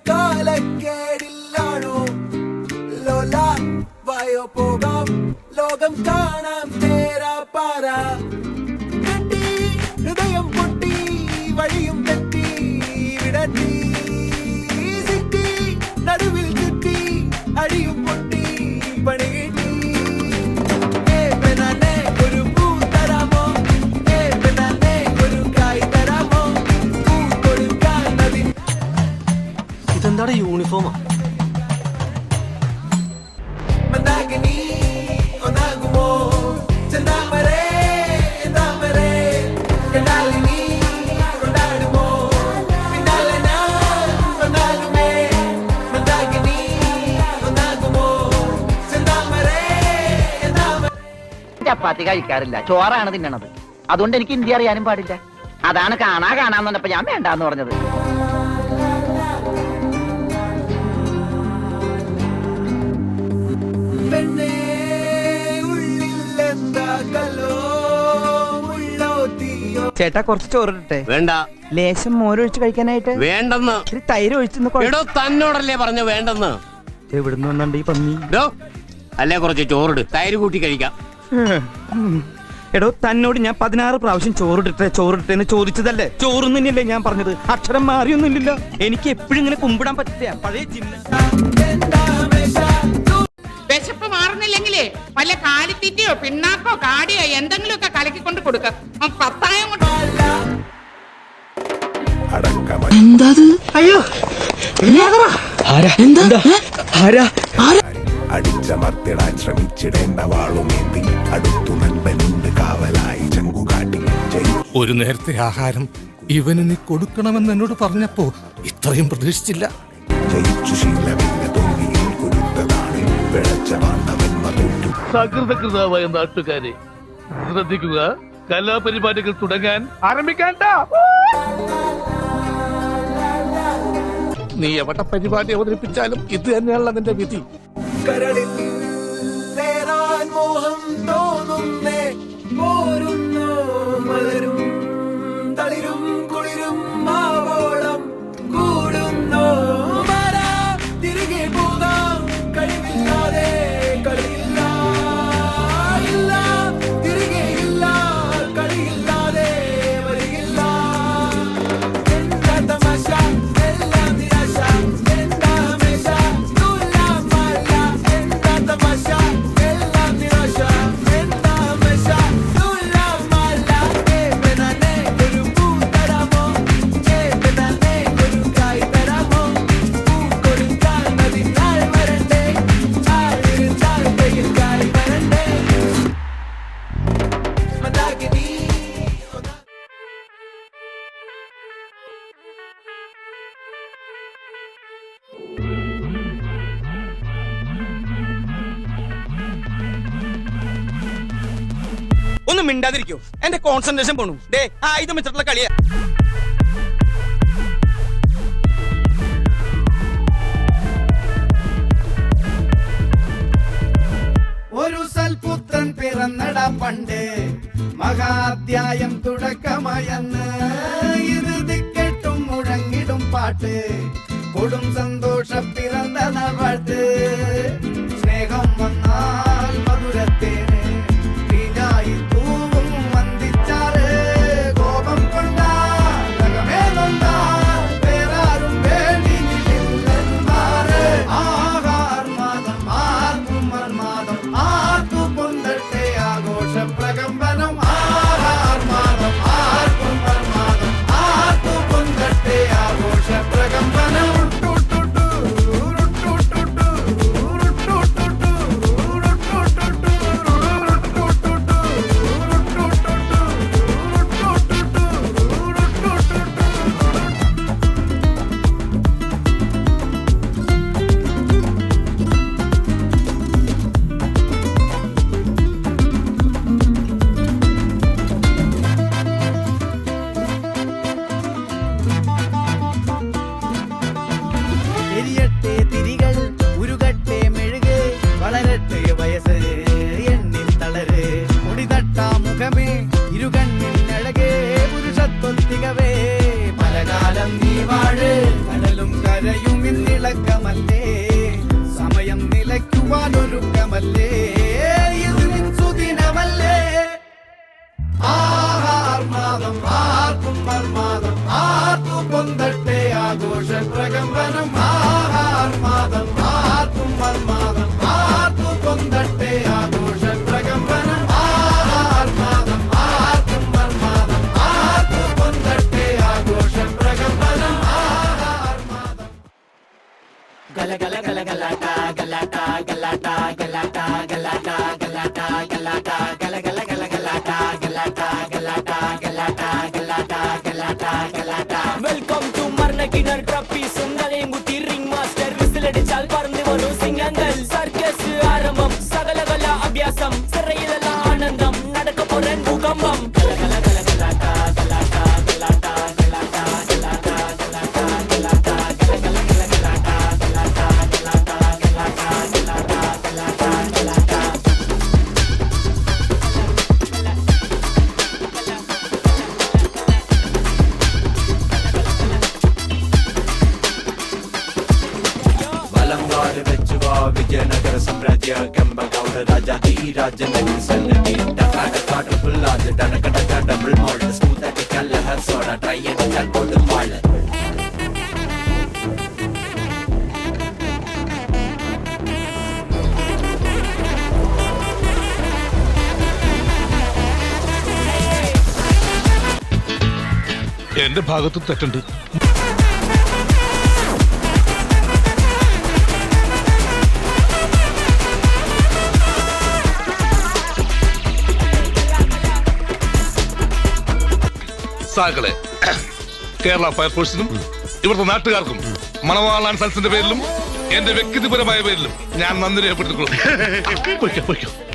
കാലക്കേടില്ലാണോ ലോല വായോ പോകാം ലോകം കാണാം തേരാ പാറ കെട്ടി ഹൃദയം പൊട്ടി വഴിയും തെറ്റി വിടത്തി സിറ്റി നടുവിൽ ചുറ്റി അടിയും പൊട്ടി പണി കിട്ടി ഒരു പൂ തരാമോ ഒരു കായ് തരാമോ പൂ കൊടുക്കാൻ അതിന് ഇതെന്താണ് യൂണിഫോമാ മന്ദാകിനി ഒന്നാകുമോ ചെന്താമരേ താമരേ കണ്ടാലിനി കൊണ്ടാടുമോ പിന്നാലെ ഞാൻ വന്നാലുമേ മന്ദാകിനി ഒന്നാകുമോ ചെന്താമരേ താമരേ. ചപ്പാത്തി കഴിക്കാറില്ല, ചോറാണ് തിന്നണത്. അതുകൊണ്ട് എനിക്ക് ഹിന്ദി അറിയാനും പാടില്ല. അതാണ് കാണാന്ന് പറഞ്ഞപ്പോ ഞാൻ വേണ്ടാന്ന് പറഞ്ഞത്. പെണ്ണേ ഉള്ളിലെന്താ കല്ലോ മുള്ളോ തീയോ. ചേട്ടാ കുറച്ച് ചോറിട്ടെ. വേണ്ട. ലേശം മോരൊഴിച്ച് കഴിക്കാനായിട്ട്. വേണ്ടെന്ന്. ഇത്തിരി തൈര് ഒഴിച്ചെന്ന്. എടോ തന്നോടല്ലേ പറഞ്ഞു വേണ്ടെന്ന്. എവിടുന്ന് വന്നുണ്ട് ഈ പന്നി? അല്ലേ കുറച്ച് ചോറിട്, തൈര് കൂട്ടി കഴിക്കാം. എടോ തന്നോട് ഞാൻ 16 പ്രാവശ്യം ചോറിട്ടെന്ന് ചോദിച്ചതല്ലേ? ചോറും തന്നെയല്ലേ ഞാൻ പറഞ്ഞത്? അക്ഷരം മാറിയൊന്നുമില്ലല്ലോ. എനിക്ക് എപ്പോഴും ഇങ്ങനെ കുമ്പിടാൻ പറ്റില്ല. പഴയ ജിന്ന. വിശപ്പ് മാറുന്നില്ലെങ്കിലേ വല്ല കാലിത്തീറ്റയോ പിണ്ണാക്കോ കാടിയോ എന്തെങ്കിലുമൊക്കെ കലക്കിക്കൊണ്ട് കൊടുക്ക. പത്തായം കൊണ്ട് അയ്യോ അടിച്ചമർത്തിടാൻ ശ്രമിച്ചിടേണ്ട വാളുമേന്തി അടുത്തു നൻപനുണ്ട് കാവലായി ചങ്കുകാട്ടി. ഒരു നേരത്തെ ആഹാരം ഇവന് നീ കൊടുക്കണമെന്ന് എന്നോട് പറഞ്ഞപ്പോ ഇത്രയും പ്രതീക്ഷിച്ചില്ല. ജയിച്ചു ശീലമില്ല തോന്നിയിൽ കുരുത്തതാണ് പിഴച്ച വാണ്ടവന്മ തോറ്റു. സകൃതകൃതാവായ നാട്ടുകാരെ ശ്രദ്ധിക്കുക, കലാപരിപാടികൾ തുടങ്ങാൻ ആരംഭിക്കാൻ. നീ എവിടെ പരിപാടി അവതരിപ്പിച്ചാലും ഇത് തന്നെയാണല്ലോ നിന്റെ വിധി. കരളിൽ നേരാൻ മോഹം തോന്നുന്നേ പോരുന്നോ മലരും തളിരും കുളിരും മാവോളം കൂടുന്നോ മാറാ തിരികെ പോകാം കഴിവില്ലാതെ കളിയില്ല ഇല്ല തിരികെ ഇല്ല കളിയില്ലാതെ വരികില്ല. എന്താ തമാശ എല്ലാം നിരാശ എന്താ ഹമേശ നൂലാം മാല എന്താ തമാശ എല്ലാം നിരാശ എന്താ ഹമേശ നൂലാം മാല. ബനാനെ ഒരു പൂ തരാമോ ബനാനെ ഒരു കായ് തരാമോ പൂ കൊടുക്കാൻ അതിനാൾ വരണ്ടേ ആളിരുന്നാൽ കയ്യിൽ കായ് വരണ്ടേ മന്ദാകിനി. ഒന്ന് മിണ്ടാതിരിക്കോ, എന്റെ കോൺസെൻട്രേഷൻ പോണു. ദേ ആയുധം വെച്ചിട്ടുള്ള കളിയാ. ഒരു സൽപുത്രൻ പിറന്നട പണ്ട് മഹാധ്യായം തുടക്കമയന്ന് ഇറുതി കെട്ടും മുഴങ്ങിടും പാട്ട് കൊടും സന്തോഷ പിറന്ന നാൾവാഴ്ത്ത്. സ്നേഹം വന്നാൽ മധുരത്തേന് തീഞ്ഞായി തൂവും വന്ദിച്ചാറ് കോപം കൊണ്ടാൽ നഖമേ നൊന്താൽ വേറാരും വേണ്ടിയില്ലെന്മാറ്. ആഹാർമാദം ആർക്കും മർമാദം ആർക്കു പൊന്തട്ടെ ആഘോഷ പ്രകമ്പനം. ആഹാർമാദം ആർക്കും മർമാദം ആർക്കു പൊന്തട്ടെ ആഘോഷ പ്രകമ്പനം. എരിയട്ടെ തിരികൾ ഉരുകട്ടെ മെഴുക് വളരട്ടെ വയസ്സ് എണ്ണിൽ തളര് മുടിതട്ടാ മുഖമേ ഇരുകണ്ണിൽ അഴകേ പുരുഷത്വത്തികവേ പലകാലം നീ വാഴ് കടലും കരയും ഇന്ന് തിളക്കമല്ലേ സമയം നിലയ്ക്കുവാനൊരുക്കമല്ലേ ഇത് സുദിനമല്ലേ ആർമാദം ആർക്കും മർമാദം ആർക്കും പൊന്തട്ടെ ആഘോഷ പ്രകമ്പനം ആർമാദം ആർക്കും മർമാദം ആർക്കും പൊന്തട്ടെ ആഘോഷ പ്രകമ്പനം ആർമാദം ആർക്കും മർമാദം ആർക്കും പൊന്തട്ടെ ആഘോഷ പ്രകമ്പനം ആർമാദം ഗല ഗല ഗല ഗലാട്ട ഗലാട്ട ഗലാട്ട ഗലാട്ട ഗലാട്ട ഗലാട്ട ഗലാട്ട ഗല ഗല ഗല ഗലാട്ട ഗലാട്ട ഗലാട്ട ഗലാട്ട ഗലാട്ട ഗലാട്ട ഗലാട്ട വെൽക്കം ടു മർണക്കിണർ ട്രപ്പീസും തലയും കുത്തി റിംഗ് മാസ്റ്റർ വിസിലടിച്ചാൽ പറന്നു വരും സിംഗങ്ങൾ സർക്കസ് ആരംഭം സകല കല അഭ്യാസം സിറയിലല്ല ആനന്ദം നടക്ക പോരാൻ ഭൂകമ്പം ഗല ഗല ഗല ഗലാട്ട ഗലാട്ട ഗലാട്ട ഗലാട്ട ഗലാട്ട ഗലാട്ട ഗലാട്ട ഗല ഗല ഗല ഗലാട്ട ഗലാട്ട ഗലാട്ട ഗലാട്ട ഗലാട്ട ഗലാട്ട ഗലാട്ട വലംകാട് വെച്ചുവാ വിജയനഗര സാമ്രാജ്യ കെമ്പഗൗഡ രാജാതി രാജനഗര സല്ലടി ടകാടകാട് പുല്ലാത് ടനകടക ഡബിൾ മോൾഡ് സ്മൂത്ത് കല്ലഹർ സോഡ ട്രൈ ചെയ്താൽ കൊടും വാള് എന്റെ ഭാഗത്തും തെറ്റുണ്ട്. സാക്കളെ കേരള ഫയർഫോഴ്സിനും ഇവിടുത്തെ നാട്ടുകാർക്കും മണവാളാൻ സൽസിന്റെ പേരിലും എന്റെ വ്യക്തിപരമായ പേരിലും ഞാൻ നന്ദി രേഖപ്പെടുത്തിക്കൊള്ളുന്നു.